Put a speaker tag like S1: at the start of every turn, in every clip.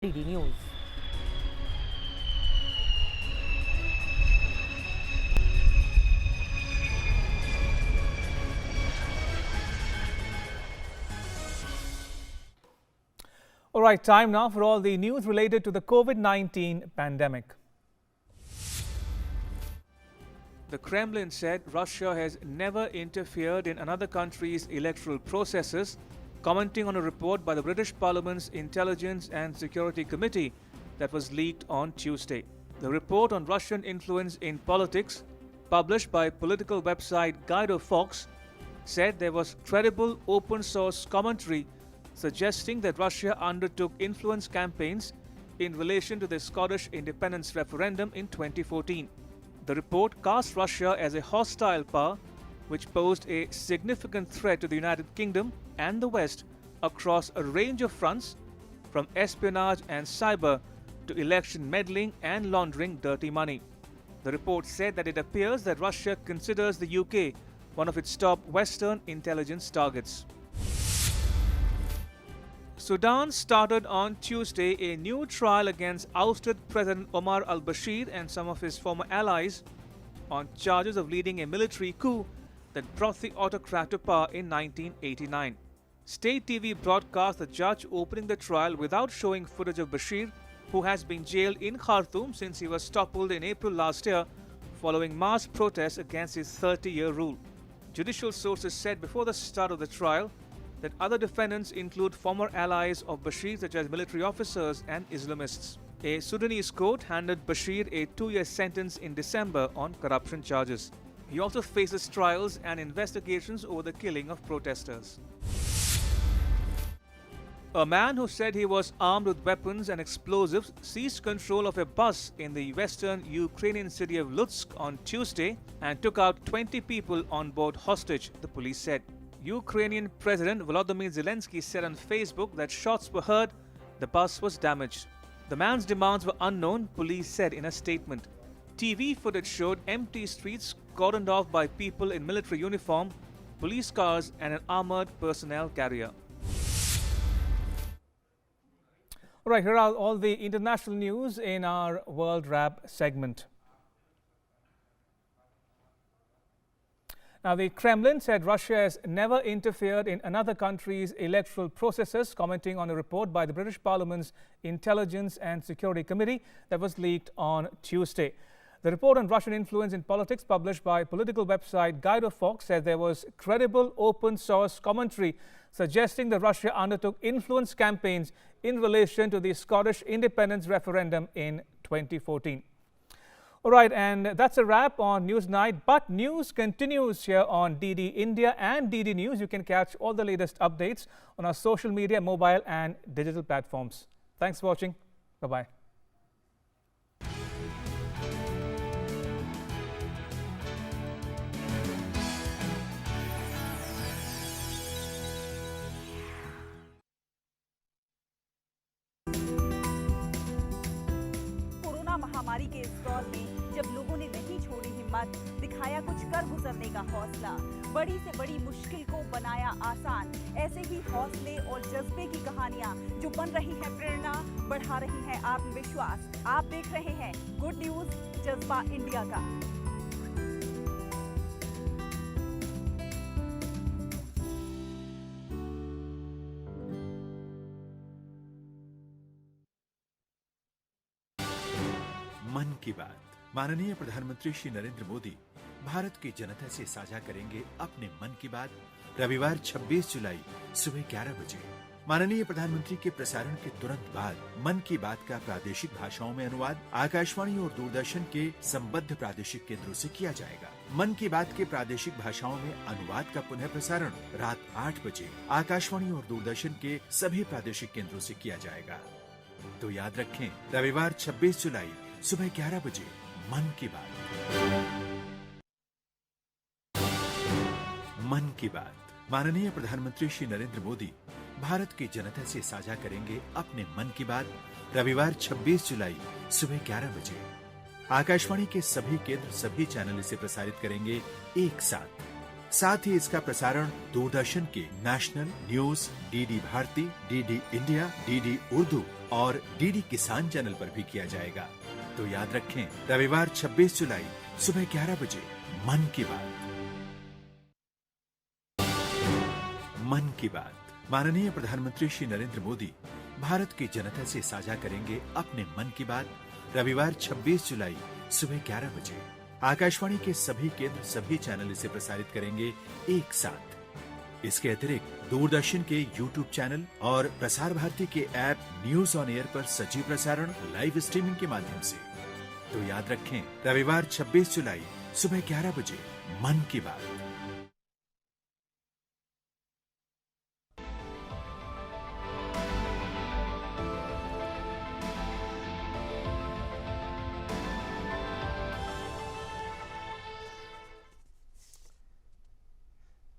S1: DD News. All right, time now for all the news related to the COVID-19 pandemic. The Kremlin said Russia has never interfered in another country's electoral processes, commenting on a report by the British Parliament's Intelligence and Security Committee that was leaked on Tuesday. The report on Russian influence in politics, published by political website Guido Fox, said there was credible open source commentary suggesting that Russia undertook influence campaigns in relation to the Scottish independence referendum in 2014. The report cast Russia as a hostile power which posed a significant threat to the United Kingdom and the West across a range of fronts, from espionage and cyber to election meddling and laundering dirty money. The report said that it appears that Russia considers the UK one of its top Western intelligence targets. Sudan started on Tuesday a new trial against ousted President Omar al-Bashir and some of his former allies on charges of leading a military coup that brought the autocrat to power in 1989. State TV broadcast the judge opening the trial without showing footage of Bashir, who has been jailed in Khartoum since he was toppled in April last year following mass protests against his 30-year rule. Judicial sources said before the start of the trial that other defendants include former allies of Bashir such as military officers and Islamists. A Sudanese court handed Bashir a 2-year sentence in December on corruption charges. He also faces trials and investigations over the killing of protesters. A man who said he was armed with weapons and explosives seized control of a bus in the western Ukrainian city of Lutsk on Tuesday and took out 20 people on board hostage, the police said. Ukrainian President Volodymyr Zelensky said on Facebook that shots were heard, the bus was damaged. The man's demands were unknown, police said in a statement. TV footage showed empty streets cordoned off by people in military uniform, police cars and an armored personnel carrier. All right, here are all the international news in our World Wrap segment. Now, the Kremlin said Russia has never interfered in another country's electoral processes, commenting on a report by the British Parliament's Intelligence and Security Committee that was leaked on Tuesday. The report on Russian influence in politics, published by political website Guido Fox, said there was credible open source commentary suggesting that Russia undertook influence campaigns in relation to the Scottish independence referendum in 2014. All right, and that's a wrap on Newsnight, but news continues here on DD India and DD News. You can catch all the latest updates on our social media, mobile and digital platforms. Thanks for watching. Bye-bye.
S2: महामारी के इस दौर में जब लोगों ने नहीं छोड़ी हिम्मत, दिखाया कुछ कर गुजरने का हौसला, बड़ी से बड़ी मुश्किल को बनाया आसान, ऐसे ही हौसले और जज्बे की कहानियां जो बन रही हैं प्रेरणा, बढ़ा रही हैं आत्मविश्वास। आप देख रहे हैं गुड न्यूज जज्बा इंडिया का।
S3: मन की बात। माननीय प्रधानमंत्री श्री नरेंद्र मोदी भारत की जनता से साझा करेंगे अपने मन की बात रविवार 26 जुलाई सुबह 11 बजे। माननीय प्रधानमंत्री के प्रसारण के तुरंत बाद मन की बात का प्रादेशिक भाषाओं में अनुवाद आकाशवाणी और दूरदर्शन के संबद्ध प्रादेशिक केंद्रों से किया जाएगा। मन की बात के प्रादेशिक भाषाओं में अनुवाद का पुनः प्रसारण रात 8 बजे आकाशवाणी और दूरदर्शन के सभी प्रादेशिक केंद्रों से किया जाएगा। तो याद रखें, रविवार 26 जुलाई सुबह 11 बजे मन की बात। मन की बात। माननीय प्रधानमंत्री श्री नरेंद्र मोदी भारत की जनता से साझा करेंगे अपने मन की बात रविवार 26 जुलाई सुबह 11 बजे। आकाशवाणी के सभी केंद्र सभी चैनल इसे प्रसारित करेंगे एक साथ ही इसका प्रसारण दूरदर्शन के national news, DD Bharati, DD India, DD Urdu और डीडी किसान चैनल पर भी किया जाएगा। तो याद रखें, रविवार 26 जुलाई सुबह 11 बजे मन की बात। मन की बात। माननीय प्रधानमंत्री श्री नरेंद्र मोदी भारत की जनता से साझा करेंगे अपने मन की बात रविवार 26 जुलाई सुबह 11 बजे। आकाशवाणी के सभी केंद्र, सभी चैनल इसे प्रसारित करेंगे एक साथ। इसके अतिरिक्त दूरदर्शन के YouTube चैनल और प्रसार भारती के ऐप न्यूज ऑन एयर पर सजीव प्रसारण लाइव स्ट्रीमिंग के माध्यम से। तो याद रखें, रविवार 26 जुलाई सुबह 11 बजे मन की बात।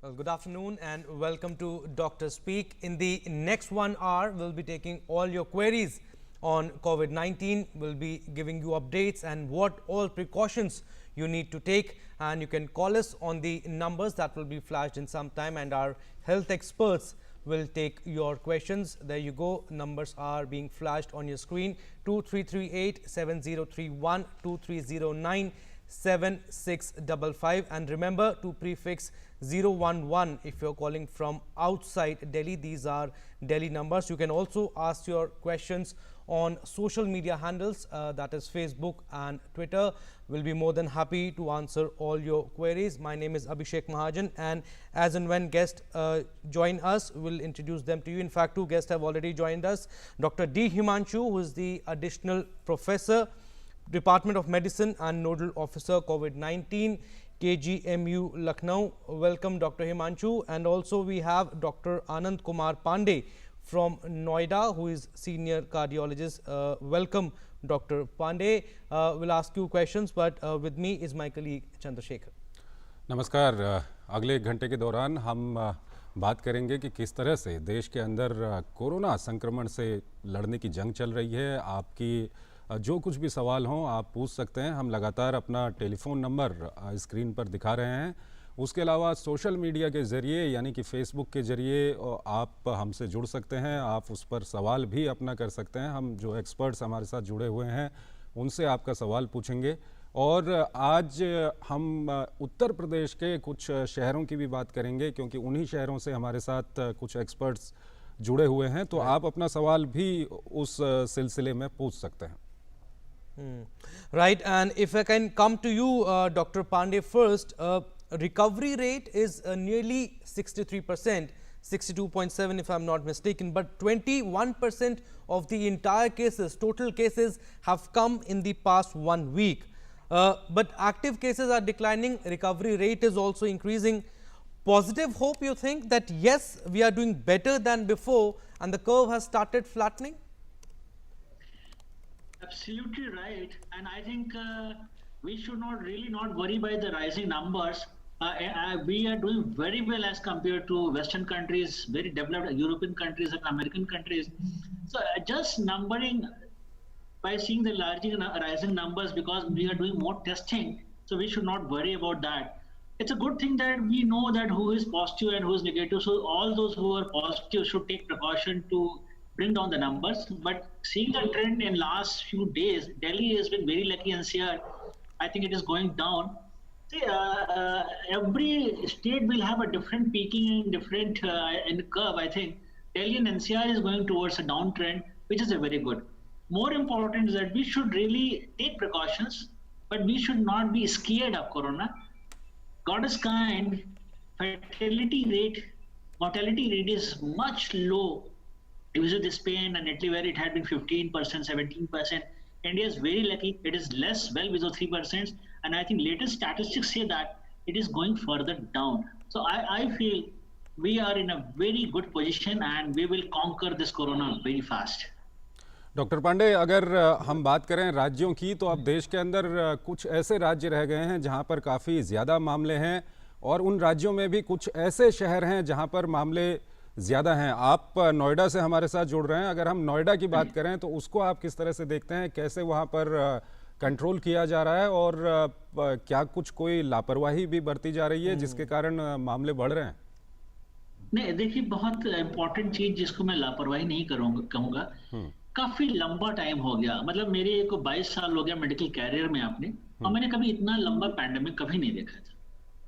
S4: Well, good afternoon and welcome to Dr. Speak. In the next 1 hour, we'll be taking all your queries on COVID-19. We'll be giving you updates and what all precautions you need to take. And you can call us on the numbers that will be flashed in some time, and our health experts will take your questions. There you go. Numbers are being flashed on your screen: 2338 7031, 2309 7655, and remember to prefix 011 if you're calling from outside Delhi. These are Delhi numbers. You can also ask your questions on social media handles, that is Facebook and Twitter. We'll be more than happy to answer all your queries. My name is Abhishek Mahajan, and as and when guests join us, we'll introduce them to you. In fact, 2 guests have already joined us. Dr. D. Himanshu, who is the additional professor, Department of Medicine and Nodal Officer, COVID-19, KGMU, Lucknow. Welcome, Dr. Himanshu. And also we have Dr. Anand Kumar Pandey from Noida, who is Senior Cardiologist. Welcome, Dr. Pandey. We'll ask you questions, but with me is my colleague Chandrasekhar.
S5: नमस्कार। अगले 1 घंटे के दौरान हम बात करेंगे कि किस तरह से देश के अंदर कोरोना संक्रमण से लड़ने की जंग चल रही है। आपकी जो कुछ भी सवाल हों आप पूछ सकते हैं। हम लगातार अपना टेलीफोन नंबर स्क्रीन पर दिखा रहे हैं। उसके अलावा सोशल मीडिया के ज़रिए यानी कि फेसबुक के ज़रिए आप हमसे जुड़ सकते हैं। आप उस पर सवाल भी अपना कर सकते हैं। हम जो एक्सपर्ट्स हमारे साथ जुड़े हुए हैं उनसे आपका सवाल पूछेंगे। और आज हम उत्तर प्रदेश के कुछ शहरों की भी बात करेंगे, क्योंकि उन्हीं शहरों से हमारे साथ कुछ एक्सपर्ट्स जुड़े हुए हैं। तो आप अपना सवाल भी उस सिलसिले में पूछ सकते हैं।
S4: Right, and if I can come to you, Dr. Pandey, first, recovery rate is nearly 63%, 62.7 if I'm not mistaken, but 21% of the entire cases, total cases, have come in the past 1 week. But active cases are declining, recovery rate is also increasing. Positive hope, you think that yes, we are doing better than before and the curve has started flattening?
S6: Absolutely right, and I think we should not worry by the rising numbers. We are doing very well as compared to Western countries, very developed European countries and American countries. So just numbering by seeing the rising numbers, because we are doing more testing, so we should not worry about that. It's a good thing that we know that who is positive and who is negative. So all those who are positive should take precaution to bring down the numbers. But seeing the trend in last few days, Delhi has been very lucky, NCR, I think it is going down. See, every state will have a different peaking and different in curve. I think Delhi and NCR is going towards a downtrend, which is a very good. More important is that we should really take precautions, but we should not be scared of corona. God is kind. Mortality rate is much low. Visit Spain and Italy, where it had been 15%, 17%. India is very lucky. It is less, well below 3%. And I think latest statistics say that it is going further down. So I feel we are in a very good position and we will conquer this corona very fast.
S5: Doctor Pandey, अगर हम बात करें राज्यों की, तो अब देश के अंदर कुछ ऐसे राज्य रह गए हैं जहां पर काफ़ी ज़्यादा मामले हैं, और उन राज्यों में भी कुछ ऐसे शहर हैं जहां पर मामले ज़्यादा हैं। आप नोएडा से हमारे साथ जुड़ रहे हैं। अगर हम नोएडा की बात करें तो उसको आप किस तरह से देखते हैं, कैसे वहां पर कंट्रोल किया जा रहा है, और क्या कुछ कोई लापरवाही भी बरती जा रही है जिसके कारण मामले बढ़ रहे हैं?
S6: नहीं, देखिए, बहुत इम्पोर्टेंट चीज जिसको मैं लापरवाही नहीं कहूँगा, काफी लंबा टाइम हो गया, मतलब मेरे को 22 साल हो गया मेडिकल कैरियर में आपने, और मैंने कभी इतना लंबा पैंडेमिक कभी नहीं देखा था।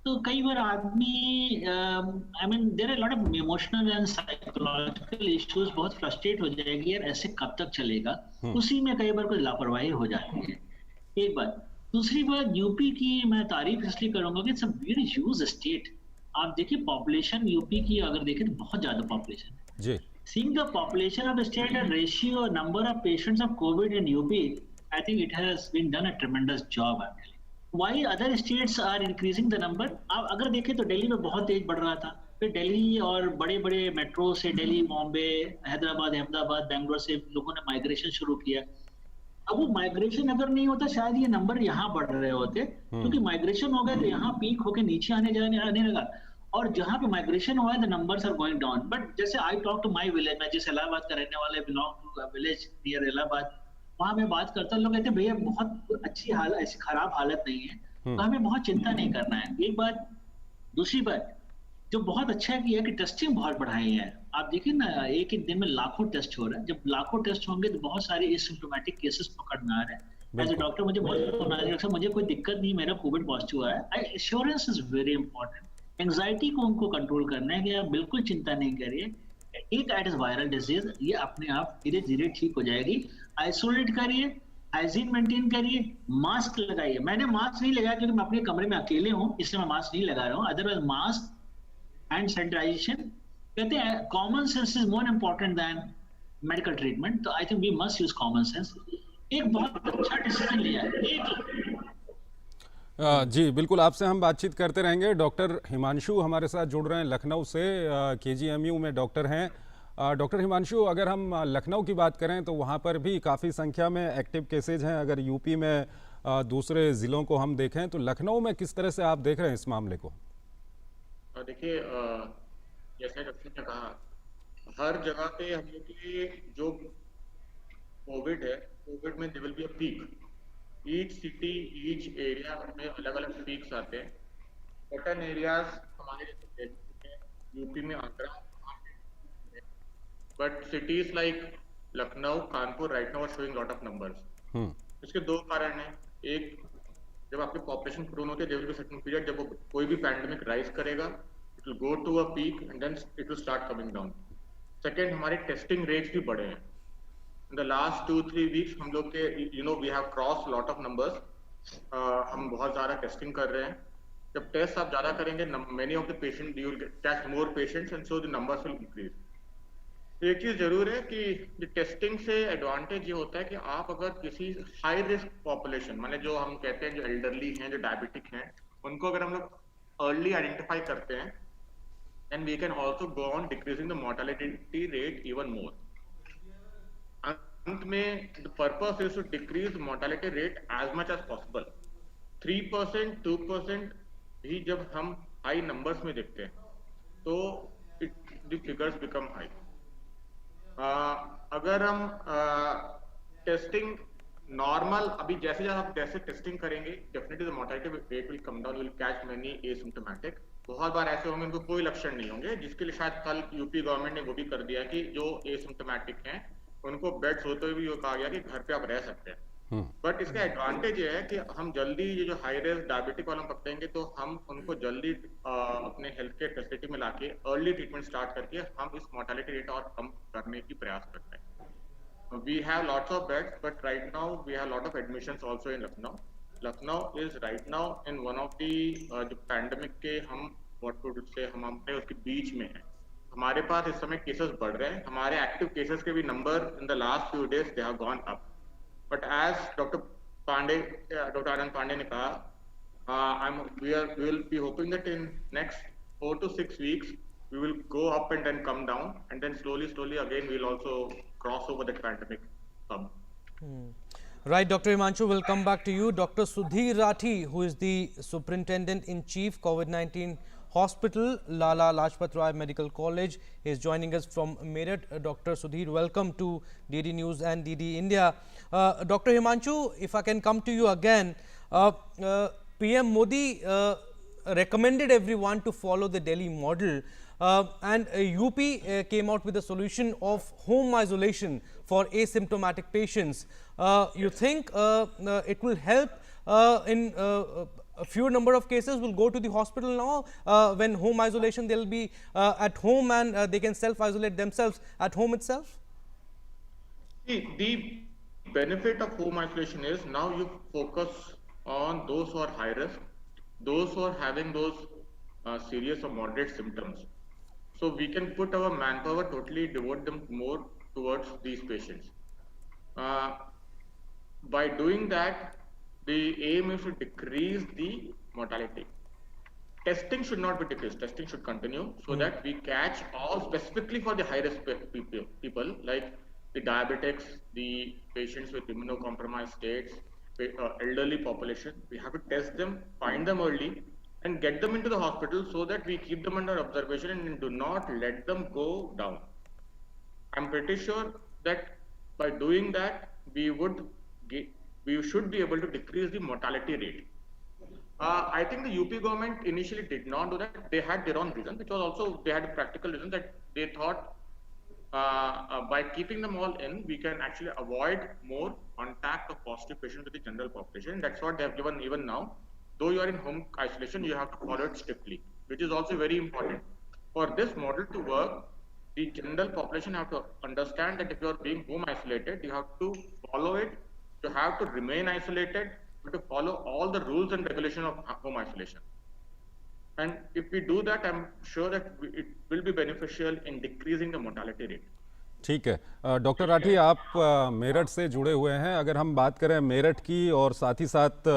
S6: तो कई बार आदमी I mean there are lot of emotional and psychological issues, बहुत फ्रस्ट्रेट हो जाएगी यार ऐसे कब तक चलेगा, उसी में कई बार कोई लापरवाही हो जाती है, एक बात। दूसरी बात, यूपी की मैं तारीफ इसलिए करूंगा कि it's a very huge state. आप देखिए पॉपुलेशन यूपी की अगर देखें तो बहुत ज्यादा पॉपुलेशन है
S5: जी।
S6: Seeing the population of the state and ratio number of patients of COVID in UP, I think it has been done a tremendous job actually. Why other states are increasing the number? आप अगर देखें तो दिल्ली में बहुत तेज बढ़ रहा था, फिर दिल्ली और बड़े बड़े मेट्रो से दिल्ली, बॉम्बे, हैदराबाद, अहमदाबाद, बेंगलोर से लोगों ने माइग्रेशन शुरू किया। अब वो माइग्रेशन अगर नहीं होता शायद ये नंबर यहाँ बढ़ रहे होते, क्योंकि माइग्रेशन हो गया तो यहाँ पीक होके नीचे आने लगा, और जहां पे माइग्रेशन हुआ है the numbers are going down. But जैसे I talk to my village, मैं जिस इलाहाबाद का रहने वाले, belong to village near Allahabad, वहां मैं बात करता हूँ, लोग कहते हैं भैया बहुत अच्छी हालत, ऐसी खराब हालत नहीं है, तो हमें बहुत चिंता नहीं करना है, एक बात। दूसरी बात जो बहुत अच्छा किया है कि टेस्टिंग बहुत बढ़ाई है। आप देखिए ना, एक दिन में लाखों टेस्ट हो रहा है, जब लाखों टेस्ट होंगे तो बहुत सारे एसिम्प्टोमेटिक केसेस पकड़ में आ रहे हैं। एज ए डॉक्टर मुझे बहुत फोन आ रहा है, मुझे कोई दिक्कत नहीं, मेरा कोविड पॉजिटिव आया है। Assurance is very important. Anxiety को उनको कंट्रोल करना है कि आप बिल्कुल चिंता नहीं करिए, एक एट इज वायरल डिजीज, ये अपने आप धीरे धीरे ठीक हो जाएगी। आइसोलेट करिए, हाइजीन मेंटेन करिए, मास्क लगाइए। मैंने मास्क नहीं लगाया क्योंकि मैं अपने कमरे में अकेले हूँ, इसलिए मैं मास्क नहीं लगा रहा हूँ। अदरवाइज मास्क एंड सैनिटाइजेशन, कहते हैं common sense is more important than medical treatment, तो I think we must use common sense. एक बहुत अच्छा डिसीजन लिया है,
S5: जी बिल्कुल, आपसे हम बातचीत करते रहेंगे। डॉक्टर हिमांशु हमारे साथ जुड़ रहे हैं लखनऊ से, KGMU में डॉक्टर हैं। डॉक्टर हिमांशु, अगर हम लखनऊ की बात करें तो वहाँ पर भी काफ़ी संख्या में एक्टिव केसेज हैं। अगर यूपी में दूसरे ज़िलों को हम देखें तो लखनऊ में किस तरह से आप देख रहे हैं इस मामले को?
S7: देखिए, जैसे डॉक्टर ने कहा, हर जगह पे हम लोग की जो कोविड है, कोविड में there will be a peak. Each city, each area में अलग अलग पीक्स आते हैं। सर्टेन एरियाज हमारे जैसे यूपी में Agra, but cities like Lucknow, Kanpur right now are showing lot of numbers. इसके दो कारण हैं। एक, जब आपकी पॉपुलेशन प्रोन होती है, there will be certain period जब वो कोई भी पैंडेमिक राइज करेगा, it will go to a peak and then it will start coming down. Second, हमारे टेस्टिंग रेट्स भी बढ़े हैं। In the last 2-3 weeks हम लोग के we have crossed lot of numbers. हम बहुत ज़्यादा टेस्टिंग कर रहे हैं। जब टेस्ट आप ज़्यादा करेंगे, many of the patient you will catch more patients and so the numbers will increase. तो एक चीज़ जरूर है कि टेस्टिंग से एडवांटेज ये होता है कि आप अगर किसी हाई रिस्क पॉपुलेशन, माने जो हम कहते हैं जो एल्डरली हैं, जो डायबिटिक हैं, उनको अगर हम लोग अर्ली आइडेंटिफाई करते हैं, then we can also go on decreasing the mortality rate even more. अंत में the purpose is to decrease mortality rate as much as possible. 3%, 2% भी जब हम हाई नंबर्स में देखते हैं तो the figures become high. अगर हम टेस्टिंग नॉर्मल, अभी जैसे आप जैसे टेस्टिंग करेंगे, definitely the mortality rate will come down, will catch many asymptomatic. बहुत बार ऐसे होंगे उनको कोई लक्षण नहीं होंगे, जिसके लिए शायद कल यूपी गवर्नमेंट ने वो भी कर दिया कि जो एसिम्प्टोमेटिक हैं उनको बेड्स होते हुए भी ये कहा गया कि घर पे आप रह सकते हैं। बट इसका एडवांटेज ये है कि हम जल्दी ये जो हाई रिस्क डायबिटिक वालों पकड़ेंगे तो हम उनको जल्दी अपने हेल्थ केयर फैसिलिटी में लाके अर्ली ट्रीटमेंट स्टार्ट करके हम इस मोर्टेलिटी रेट और कम करने की प्रयास करते हैं। We have lots of beds, but right now we have lot of admissions also in Lucknow. Lucknow is right now in one of the जो पैंडेमिक के हम व्हाट वुड से हम अपने उसके बीच में हैं। हमारे पास इस समय केसेस बढ़ रहे हैं, हमारे एक्टिव केसेस के भी number in the last few days they have gone up. But as doctor Anand Pandey ने कहा, we will be hoping that in next 4 to 6 weeks we will go up and then come down, and then slowly again we will also cross over the pandemic hub.
S4: Right, Dr. Himanshu, we'll come back to you. Dr. Sudhir Rathi, who is the Superintendent in Chief COVID-19 Hospital, Lala Lajpat Rai Medical College, is joining us from Meerut. Dr. Sudhir, welcome to DD News and DD India. Dr. Himanshu, if I can come to you again, PM Modi recommended everyone to follow the Delhi model. and UP came out with a solution of home isolation for asymptomatic patients. You think it will help in a fewer number of cases will go to the hospital now when home isolation, they'll be at home and they can self-isolate themselves at home itself?
S7: The benefit of home isolation is now you focus on those who are high risk, those who are having those serious or moderate symptoms. So we can put our manpower, totally devote them more towards these patients. By doing that, the aim is to decrease the mortality. Testing should not be decreased, testing should continue so that we catch all, specifically for the high risk people like the diabetics, the patients with immunocompromised states, elderly population. We have to test them, find them early, and get them into the hospital so that we keep them under observation and do not let them go down. I'm pretty sure that by doing that, we should be able to decrease the mortality rate. I think the UP government initially did not do that. They had their own reason, which was also, they had a practical reason that they thought by keeping them all in, we can actually avoid more contact of positive patients with the general population. That's what they have given even now. Though you are in home isolation, you have to follow it strictly, which is also very important. For this model to work, the general population have to understand that if you are being home isolated, you have to follow it, you have to remain isolated, you have to follow all the rules and regulations of home isolation. And if we do that, I'm sure that it will be beneficial in decreasing the mortality rate.
S5: ठीक है doctor Rathi, आप मेरठ से जुड़े हुए हैं। अगर हम बात करें मेरठ की और साथ ही साथ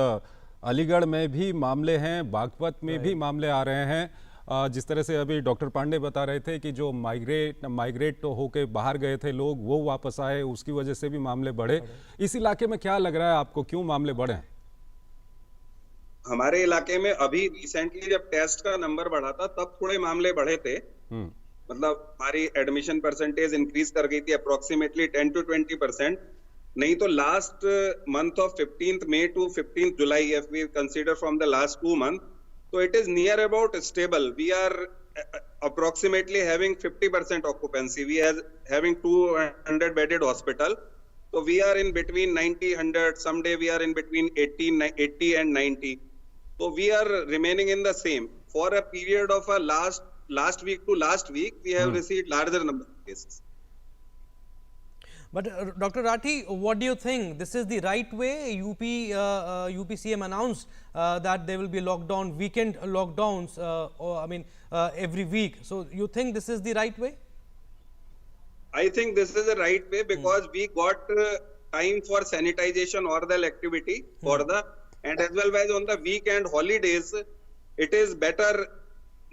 S5: अलीगढ़ में भी मामले हैं, बागपत में भी मामले आ रहे हैं। जिस तरह से अभी डॉक्टर पांडे बता रहे थे कि जो माइग्रेट होके बाहर गए थे लोग, वो वापस आए, उसकी वजह से भी मामले बढ़े। इस इलाके में क्या लग रहा है आपको, क्यों मामले बढ़े हैं?
S8: हमारे इलाके में अभी रिसेंटली जब टेस्ट का नंबर बढ़ा था तब थोड़े मामले बढ़े थे। मतलब हमारी एडमिशन परसेंटेज इंक्रीज कर गई थी अप्रोक्सीमेटली 10 to 20%। नहीं तो last month of 15th May to 15th July, if we consider from the last 2 months, so it is near about stable. We are approximately having 50% occupancy. We are having 200 bedded hospital. So we are in between 90, 100. Someday we are in between 80 and 90. So we are remaining in the same. For a period of a last week to last week, we have received larger number of cases.
S4: But Dr. Rathi, what do you think? This is the right way? UPCM announced that there will be lockdown, weekend lockdowns, every week. So you think this is the right way?
S8: I think this is the right way because we got time for sanitization or the activity for the, and as well as on the weekend holidays, it is better.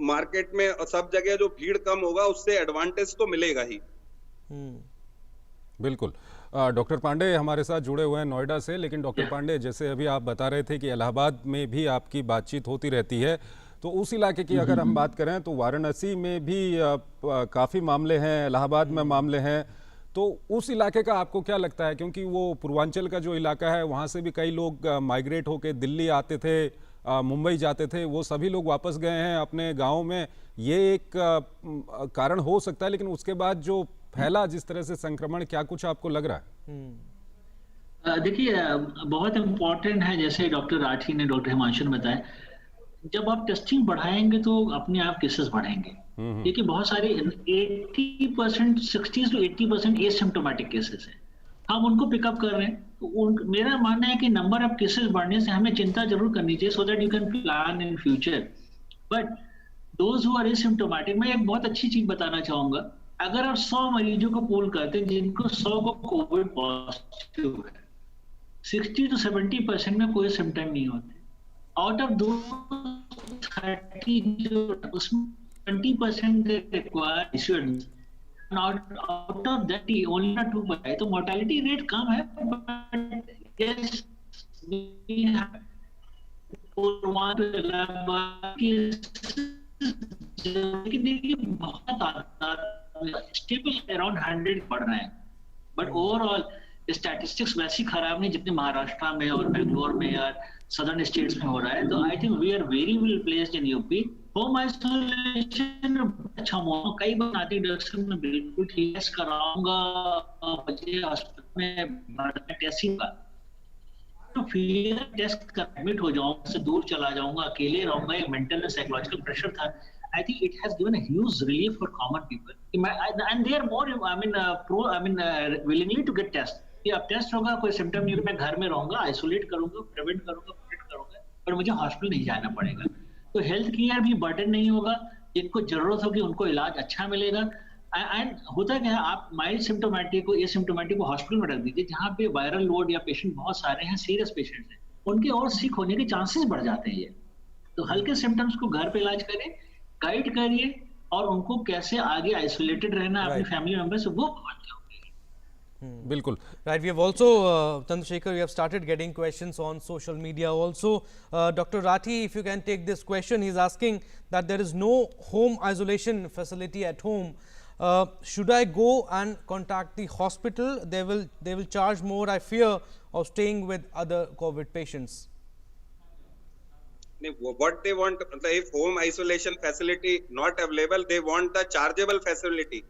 S8: Market में सब जगह जो भीड़ कम होगा उससे advantage तो मिलेगा ही।
S5: बिल्कुल। डॉक्टर पांडे हमारे साथ जुड़े हुए हैं नोएडा से। लेकिन डॉक्टर पांडे, जैसे अभी आप बता रहे थे कि इलाहाबाद में भी आपकी बातचीत होती रहती है, तो उस इलाके की अगर हम बात करें तो वाराणसी में भी काफ़ी मामले हैं, इलाहाबाद में मामले हैं, तो उस इलाके का आपको क्या लगता है? क्योंकि वो पूर्वांचल का जो इलाका है वहाँ से भी कई लोग माइग्रेट होकर दिल्ली आते थे, मुंबई जाते थे, वो सभी लोग वापस गए हैं अपने गाँव में। ये एक कारण हो सकता है, लेकिन उसके बाद जो फैला जिस तरह से संक्रमण, क्या कुछ आपको लग रहा है?
S6: देखिए, बहुत इम्पोर्टेंट है, जैसे डॉक्टर राठी ने, डॉक्टर हिमांशु ने बताया, जब आप टेस्टिंग बढ़ाएंगे तो अपने आप केसेस बढ़ेंगे। देखिए, बहुत सारे 80%, 60 to 80% एसिम्प्टोमेटिक केसेस हैं, हम उनको पिकअप कर रहे हैं। तो मेरा मानना है कि नंबर ऑफ केसेस बढ़ने से हमें चिंता जरूर करनी चाहिए, so that you can plan in future. But those who are asymptomatic, मैं एक बहुत अच्छी चीज बताना चाहूंगा। अगर आप 100 मरीजों को पोल करते हैं जिनको 100 को कोविड पॉजिटिव है, 60 to 70% में कोई सिम्टम नहीं होते। आउट ऑफ दो 30 जो उसमें 20% require insurance, out of that only 2%, तो mortality rate कम है, but yes, we have बहुत स्टेबल अराउंड 100 पड़ रहे हैं, बट ओवरऑल स्टैटिस्टिक्स वैसी खराब नहीं जितनी महाराष्ट्र में और बेंगलोर में या सदर्न स्टेट्स में हो रहा है। तो I think we are very well placed in UP. Home isolation अच्छा हुआ, कई बार आती डॉक्टर मैं बिल्कुल ठीक कराऊंगा, मुझे हॉस्पिटल में टेस्टिंग का तो फिर टेस्ट एडमिट हो जाऊंगा, से दूर चला जाऊंगा, अकेले रहूंगा, एक मेंटल एंड साइकोलॉजिकल प्रेशर था। I think it has given a huge relief for common people, and they are more, willingly to get test. कि अब टेस्ट होगा, कोई सिम्टम नहीं, मैं घर में रहूंगा, आइसोलेट करूंगा, प्रिवेंट करूंगा, प्रोटेक्ट करूंगा, पर मुझे हॉस्पिटल नहीं जाना पड़ेगा। तो हेल्थ केयर भी बर्डन नहीं होगा, जिनको जरूरत होगी उनको इलाज अच्छा मिलेगा। एंड होता क्या है, आप माइल्ड सिम्टोमेटिक को, एसिम्टोमेटिक को हॉस्पिटल में रख दीजिए, जहाँ पे वायरल लोड या पेशेंट बहुत सारे हैं, सीरियस पेशेंट्स हैं, उनके और सिक होने के चांसेस बढ़ जाते हैं। तो हल्के सिम्टम्स को घर पे इलाज करें, गाइड करिए, और उनको कैसे आगे आइसोलेटेड रहना अपनी फैमिली मेंबर से, वो
S4: बिल्कुल right. We have also Chandrasekhar, we have started getting questions on social media also. Dr. Rathi, if you can take this question, he is asking that there is no home isolation facility at home. Should I go and contact the hospital? They will charge more, I fear, of staying with other COVID patients.
S8: What they want, if home isolation facility not available, they want the chargeable facility.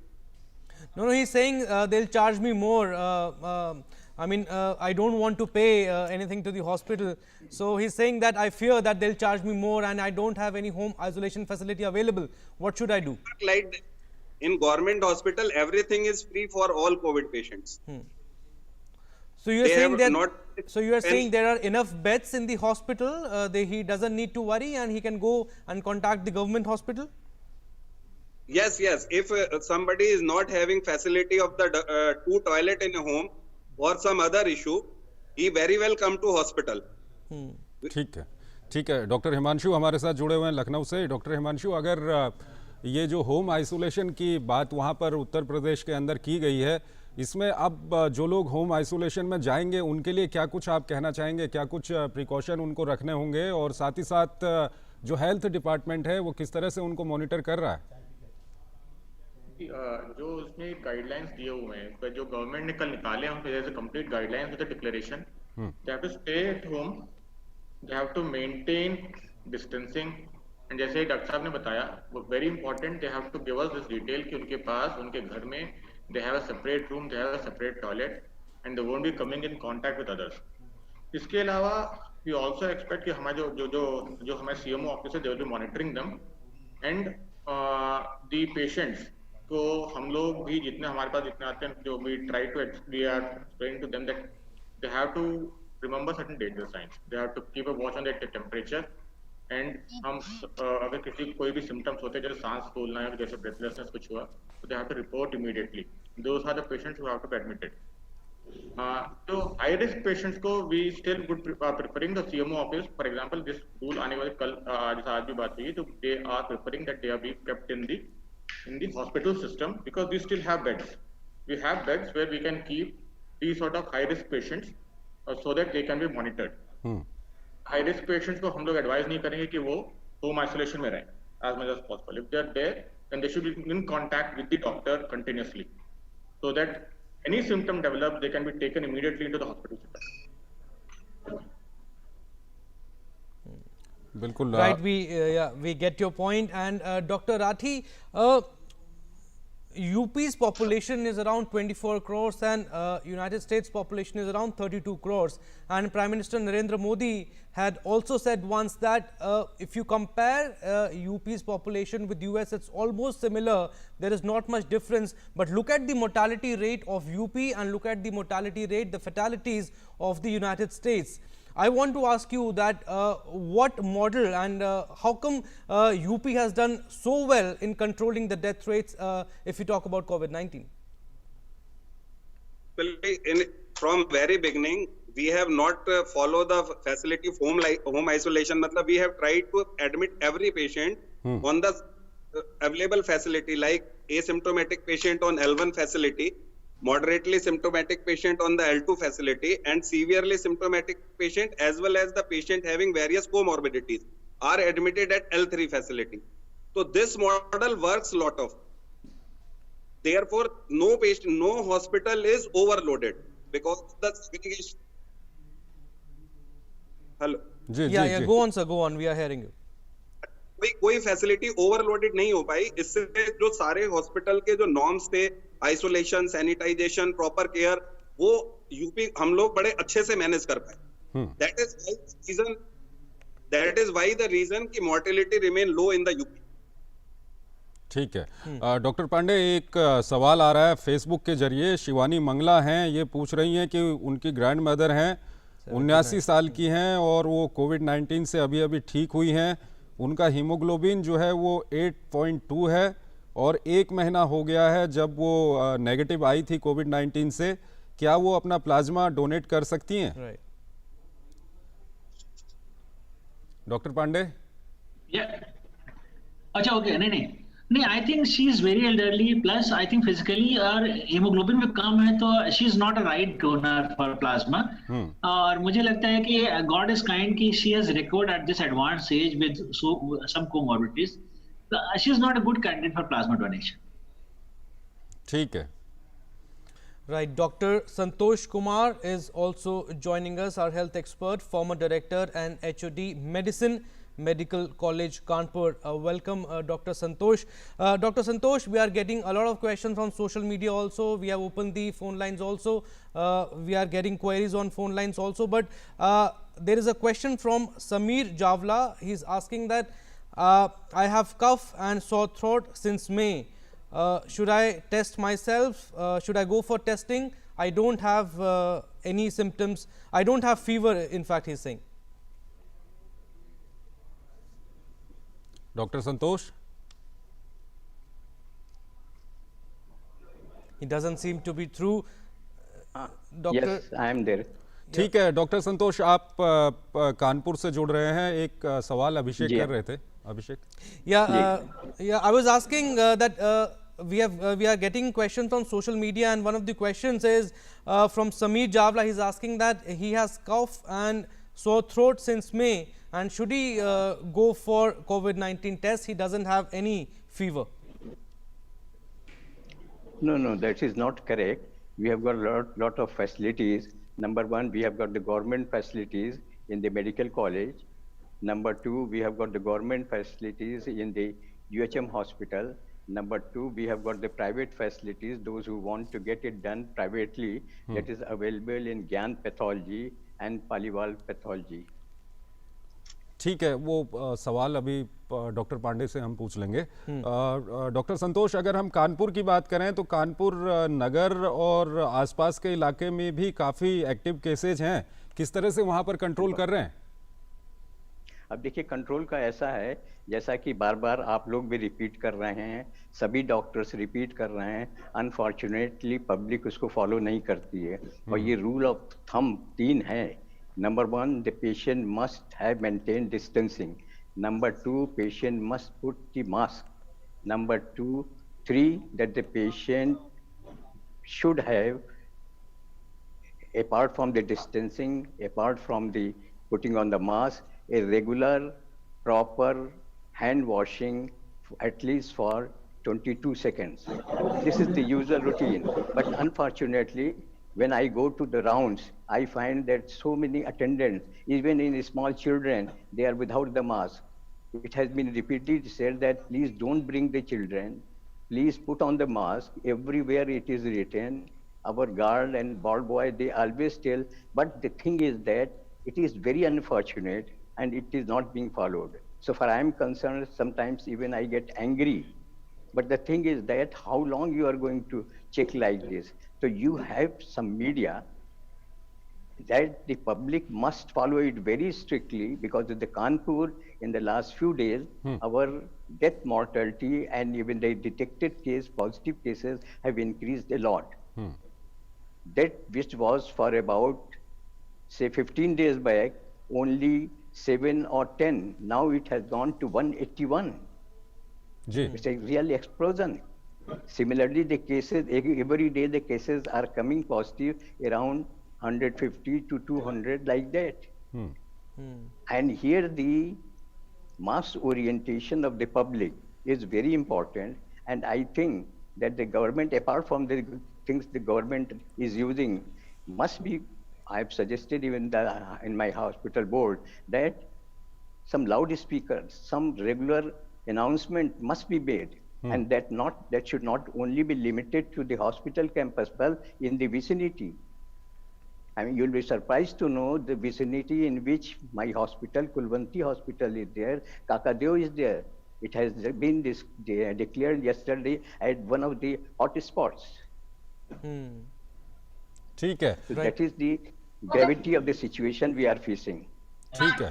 S4: No, he's saying they'll charge me more. I don't want to pay anything to the hospital. So he's saying that I fear that they'll charge me more and I don't have any home isolation facility available. What should I do?
S8: Like in government hospital, everything is free for all COVID patients.
S4: So you are saying that saying there are enough beds in the hospital, he doesn't need to worry and he can go and contact the government hospital?
S8: Yes. If somebody is not having facility of the 2 toilet in a home or some other issue, he very well come to hospital.
S5: ठीक है doctor Himanshu हमारे साथ जुड़े हुए हैं लखनऊ से। Doctor Himanshu, अगर ये जो होम आइसोलेशन की बात वहाँ पर उत्तर प्रदेश के अंदर की गई है, इसमें अब जो लोग होम आइसोलेशन में जाएंगे उनके लिए क्या कुछ आप कहना चाहेंगे, क्या कुछ प्रिकॉशन उनको रखने होंगे, और साथ ही साथ जो हेल्थ डिपार्टमेंट है वो किस तरह से उनको मॉनिटर कर रहा है?
S7: जो उसमें गाइडलाइंस दिए हुए हैं, जो गवर्नमेंट ने कल निकाले हैं, उनके complete guidelines with the declaration, they have to stay at home, they have to maintain distancing, and जैसे डॉक्टर साहब ने बताया, वो very important, they have to give us this detail कि उनके पास उनके घर में they have a separate room, they have a separate toilet, and they won't be coming in contact with others. इसके अलावा we also expect कि हमारे जो हमारे CMO ऑफिस है, they will be monitoring them, and the patients को हम लोग भी जितने हमारे पास जितने आते हैं, जो we are explaining to them that they have to remember certain danger signs, they have to keep a watch on their temperature, and हम अगर किसी कोई भी symptoms होते हैं, जैसे सांस फूलना है, जैसे breathlessness कुछ हुआ, so they have to report immediately. Those are the patients who have to be admitted. So high risk patients को we still would preferring the CMO office. For example, this rule आने वाले कल आज भी बात हुई, तो they are preferring that they are being kept in the hospital system, because we still have beds. We have beds where we can keep these sort of high risk patients so that they can be monitored. High risk patients को हम लोग advise नहीं करेंगे कि वो home isolation में रहें as much as possible. If they are there, then they should be in contact with the doctor continuously, so that any symptom develops, they can be taken immediately into the hospital.
S5: बिल्कुल
S4: right. We get your point. And Dr. Rathi, UP's population is around 24 crores and United States population is around 32 crores, and Prime Minister Narendra Modi had also said once that if you compare UP's population with US, it's almost similar, there is not much difference, but look at the mortality rate of UP and look at the mortality rate, the fatalities of the United States. I want to ask you that what model and how come UP has done so well in controlling the death rates if we talk about COVID-19?
S8: Well, from very beginning, we have not followed the facility of home isolation. Matlab, we have tried to admit every patient on the available facility, like asymptomatic patient on L1 facility, moderately symptomatic patient on the L2 facility, and severely symptomatic patient as well as the patient having various comorbidities are admitted at L3 facility. So this model works lot of. Therefore, no hospital is overloaded. because of the segregation. Hello.
S5: जी
S4: Yeah,
S5: जी
S4: yeah,
S5: जी
S4: go on, sir, go on. We are hearing you.
S8: कोई facility overloaded नहीं हो पाई, इससे जो सारे hospital के जो नॉर्म्स थे, आइसोलेशन, सैनिटाइजेशन, प्रॉपर केयर, वो यूपी हम लोग बड़े अच्छे से मैनेज कर पाए. That is why the reason कि mortality remain low in the UP.
S5: ठीक है। डॉक्टर पांडे, एक सवाल आ रहा है फेसबुक के जरिए। शिवानी मंगला हैं, ये पूछ रही हैं कि उनकी ग्रैंड मदर हैं, 79 साल की हैं और वो कोविड-19 से अभी अभी ठीक हुई हैं। उनका हीमोग्लोबिन जो है वो 8.2 है और 1 महीना हो गया है जब वो नेगेटिव आई थी कोविड-19 से। क्या वो अपना प्लाज्मा डोनेट कर सकती हैं?
S4: Right.
S5: डॉक्टर पांडे?
S6: अच्छा, ओके, नहीं, I think she is very elderly, plus I think physically और हीमोग्लोबिन में कम है, तो she is not a right donor for plasma. और मुझे लगता है कि गॉड इज काइंड कि she has recovered at this advance age with some comorbidities. She is not a good candidate for plasma donation.
S5: ठीक है।
S4: Right, Dr. Santosh Kumar is also joining us, our health expert, former director and HOD Medicine, Medical College Kanpur. Welcome, Dr. Santosh. Dr. Santosh, we are getting a lot of questions on social media also. We have opened the phone lines also. We are getting queries on phone lines also. But there is a question from Sameer Javla. He is asking that I have cough and sore throat since May. Should I test myself? Should I go for testing? I don't have any symptoms. I don't have fever, in fact, he's saying.
S5: Doctor Santosh?
S4: He doesn't seem to be through. Doctor?
S9: Yes, I am there.
S5: ठीक है doctor संतोष, आप कानपुर से जुड़ रहे हैं। एक सवाल अभिषेक कर रहे थे। अभिषेक?
S4: Yeah, I was asking that we are getting questions on social media, and one of the questions is from Sameer Javla. He's asking that he has cough and sore throat since May, and should he go for COVID-19 test? He doesn't have any fever.
S9: No, that is not correct. We have got a lot of facilities. Number one, we have got the government facilities in the medical college. Number two, we have got the government facilities in the UHM hospital. Number two, we have got the private facilities, those who want to get it done privately, that is available in Gyan Pathology and Paliwal Pathology.
S5: ठीक है, वो सवाल अभी doctor Pandey से हम पूछ लेंगे। Doctor संतोष, अगर हम कानपुर की बात करें तो कानपुर नगर और आसपास के इलाके में भी काफ़ी एक्टिव केसेज हैं, किस तरह से वहाँ पर कंट्रोल कर रहे हैं?
S9: अब देखिए, कंट्रोल का ऐसा है, जैसा कि बार बार आप लोग भी रिपीट कर रहे हैं, सभी डॉक्टर्स रिपीट कर रहे हैं, अनफॉर्चुनेटली पब्लिक उसको फॉलो नहीं करती है। और ये रूल ऑफ थंब 3 है। Number one, the patient must have maintained distancing. Number two, patient must put the mask. Number 3, that the patient should have, apart from the distancing, apart from the putting on the mask, a regular, proper hand washing at least for 22 seconds. This is the usual routine. But unfortunately, when I go to the rounds, I find that so many attendants, even in small children, they are without the mask. It has been repeatedly said that please don't bring the children, please put on the mask. Everywhere it is written, our guard and ball boy, they always tell, but the thing is that it is very unfortunate and it is not being followed. So far I am concerned, sometimes even I get angry. But the thing is that how long you are going to check like this? So you have some media that the public must follow it very strictly, because of the Kanpur in the last few days, our death mortality and even the detected positive cases have increased a lot. That which was for about, say 15 days back, only 7 or 10. Now it has gone to 181. It's a real explosion. Similarly, the cases, every day the cases are coming positive around 150 to 200, like that. And here the mass orientation of the public is very important. And I think that the government, apart from the things the government is using, must be, I have suggested even in my hospital board that some loudspeakers, some regular announcement must be made. And that should not only be limited to the hospital campus, but in the vicinity. I mean, you'll be surprised to know the vicinity in which my hospital, Kulwanti Hospital, is there, Kakadeo is there. It has been declared yesterday as one of the hotspots.
S5: ठीक है.
S9: So that is the gravity of the situation we are facing.
S5: ठीक है.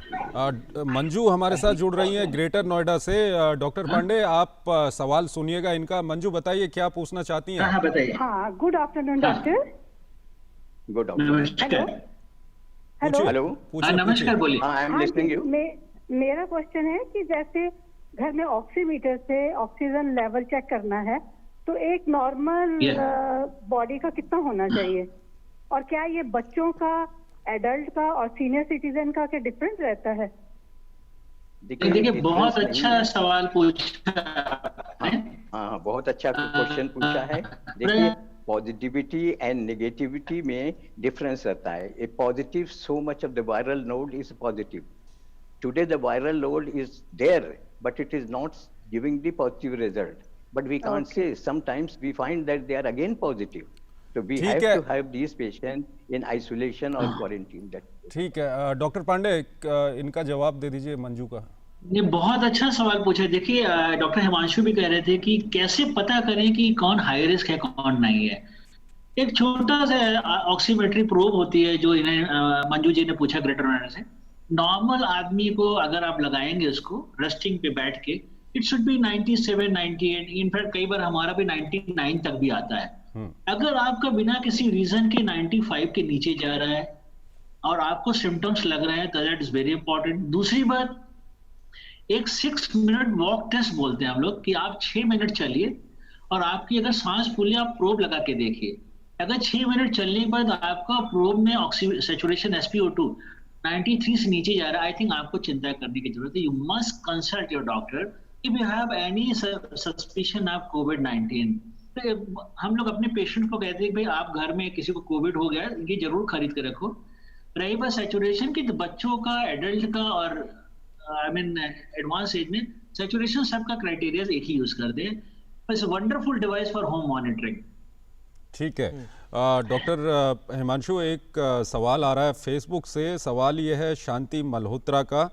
S5: मंजू हमारे साथ जुड़ रही हैं greater Noida से. डॉक्टर पांडे, आप सवाल सुनिएगा इनका. मंजू, बताइए क्या पूछना चाहती हैं?
S6: हाँ, बताइए.
S10: हाँ, good afternoon doctor.
S9: Good afternoon.
S10: Hello.
S9: Hello.
S6: नमस्कार, बोलिए.
S9: I am listening you.
S10: मेरा क्वेश्चन है कि जैसे घर में ऑक्सीमीटर से ऑक्सीजन लेवल चेक करना है, तो एक नॉर्मल बॉडी का कितना होना चाहिए, और क्या ये बच्चों का, एडल्ट का और सीनियर सिटीजन का क्या डिफरेंस रहता है?
S6: देखिए, बहुत अच्छा सवाल पूछा.
S9: हाँ, बहुत अच्छा क्वेश्चन पूछा है. देखिए, पॉजिटिविटी एंड नेगेटिविटी में डिफरेंस रहता है. A positive, so much of the viral load is positive. Today the viral load is there, but it is not giving the positive result. But we can't say. Sometimes we find that they are again positive. So we have to have these patients in isolation or quarantine.
S5: ठीक है. Doctor Pandey, इनका जवाब दे दीजिए मंजू का.
S6: ये बहुत अच्छा सवाल पूछा. देखिए, डॉक्टर हिमांशु भी कह रहे थे कि कैसे पता करें कि कौन हाई रिस्क है, कौन नहीं है. एक छोटा सा ऑक्सीमेट्री प्रोब होती है जो इन्हें मंजू जी ने पूछा ग्रेटर नोएडा से. नॉर्मल आदमी को अगर आप लगाएंगे उसको रेस्टिंग पे बैठ के, इट शुड बी 97, 98, इनफैक्ट कई बार हमारा भी 99 तक भी आता है. अगर आपका बिना किसी रीजन के 95 के नीचे जा रहा है और आपको सिम्टम्स लग रहे हैं, तो दैट इज वेरी इंपॉर्टेंट. दूसरी बात, एक 6 मिनट वॉक टेस्ट बोलते हैं हम लोग, कि आप 6 मिनट चलिए और आपकी अगर सांस फूले, आप प्रोब लगा के देखिए. अगर 6 मिनट चलने के बाद आपका प्रोब में सैचुरेशन SpO2 93 से नीचे जा रहा है, आई थिंक आपको चिंता करने की जरूरत है. You must consult your doctor if you have any suspicion of कोविड-19. तो हम लोग अपने पेशेंट को कहते हैं भाई, आप घर में किसी को कोविड हो गया, ये जरूर खरीद के रखो. रही बात सैचुरेशन की, तो बच्चों का, एडल्ट का और आई मीन एडवांस एज में सैचुरेशन सबका क्राइटेरिया एक ही यूज कर दें. It's a wonderful device for home monitoring.
S5: ठीक है. डॉक्टर हिमांशु, एक सवाल आ रहा है फेसबुक से. सवाल ये है शांति मल्होत्रा का.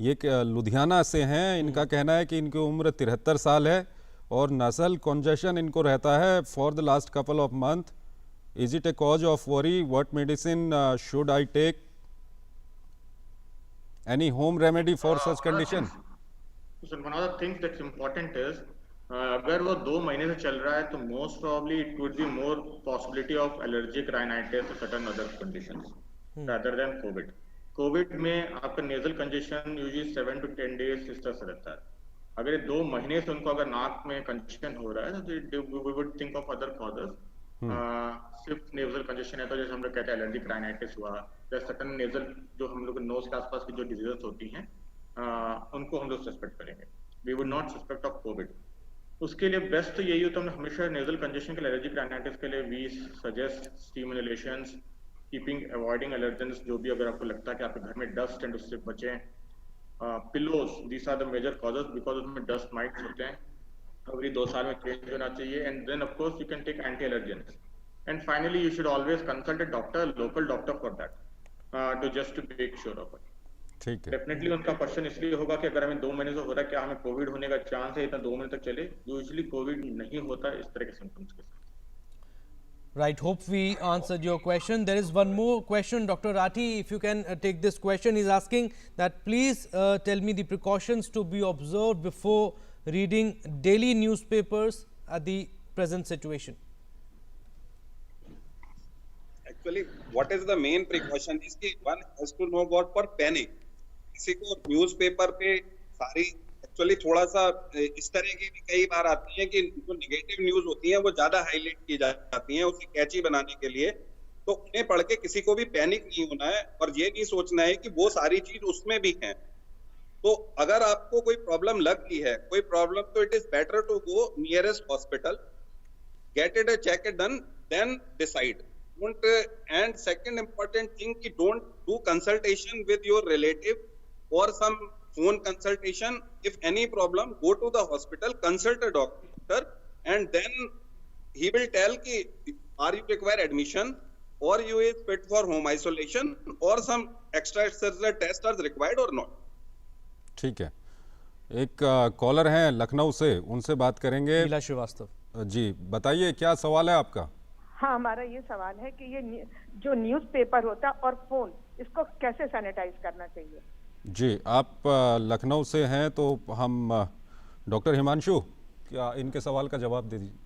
S5: ये लुधियाना से हैं. इनका कहना है कि इनकी उम्र 73 साल है और नसल कॉन्जेशन इनको रहता है for the last couple of month. Is it a cause of worry? What medicine should I take? Any home remedy for such condition?
S7: One of the things that's important is अगर वो 2 महीने से चल रहा है, तो most probably it would be more possibility of allergic rhinitis और certain other conditions rather than covid. Covid में आपका nasal congestion usually 7 to 10 days इस तरह से रहता है. अगर ये 2 महीने से उनको अगर नाक में कंजेशन हो रहा है, तो we would think of other causes. सिर्फ नेजल कंजेशन है तो जैसे हम लोग कहते हैं एलर्जिक राइनाइटिस हुआ, या सर्टेन नेजल जो हम लोग नोज के आसपास की जो डिजीजेस होती हैं, उनको हम लोग सस्पेक्ट करेंगे. We would not suspect of Covid. उसके लिए बेस्ट तो यही होता है, हमेशा नेजल कंजेशन के लिए, एलर्जिक राइनाइटिस के लिए we suggest steam inhalations, keeping avoiding allergens. जो भी अगर आपको लगता है कि आपके घर में डस्ट एंड उससे बचें. Pillows, these are the major causes, because उसमें डस्ट माइट्स होते हैं, एवरी 2 साल में चेंज होना चाहिए. And then of course you can take anti allergens. And finally you should always consult a doctor, local doctor for that, to just to make sure of it.
S5: ठीक है.
S7: Definitely उनका question इसलिए होगा कि अगर हमें 2 महीने से हो रहा है, क्या हमें कोविड होने का चांस है, इतना 2 महीने तक चले. यूजुअली कोविड नहीं होता इस तरह के सिम्टम्स के साथ.
S4: Right, hope we answered your question. There is one more question, Dr. Rathi, if you can take this question. He's asking that please tell me the precautions to be observed before reading daily newspapers at the present situation.
S8: Actually, what is the main precaution is कि one has to know what for panic. किसी को newspaper पे सारी actually थोड़ा सा इस तरह की भी कई बार आती है कि जो निगेटिव न्यूज होती है वो ज्यादा हाईलाइट की जाती हैं उसे कैची बनाने के लिए. तो उन्हें पढ़ के किसी को भी पैनिक नहीं होना है और ये नहीं सोचना है कि वो सारी चीज उसमें भी है. तो अगर आपको कोई प्रॉब्लम लग रही है, कोई प्रॉब्लम, तो it is better to go nearest hospital, get it check it done, then decide. don't and second important thing ki don't do consultation with your relative or some phone consultation. If any problem, go to the hospital, consult a doctor, and then he will tell ki are you require admission or you is fit for home isolation or some extra test are required or not.
S5: ठीक है, एक collar हैं लखनऊ से, उनसे बात करेंगे।
S4: नीला श्रीवास्तव
S5: जी बताइए, क्या सवाल है आपका?
S11: हाँ, हमारा ये सवाल है कि ये जो न्यूज़पेपर होता है और फोन, इसको कैसे सैनिटाइज करना चाहिए?
S5: जी, आप लखनऊ से हैं तो हम डॉक्टर हिमांशु, क्या इनके सवाल का जवाब दे दीजिए।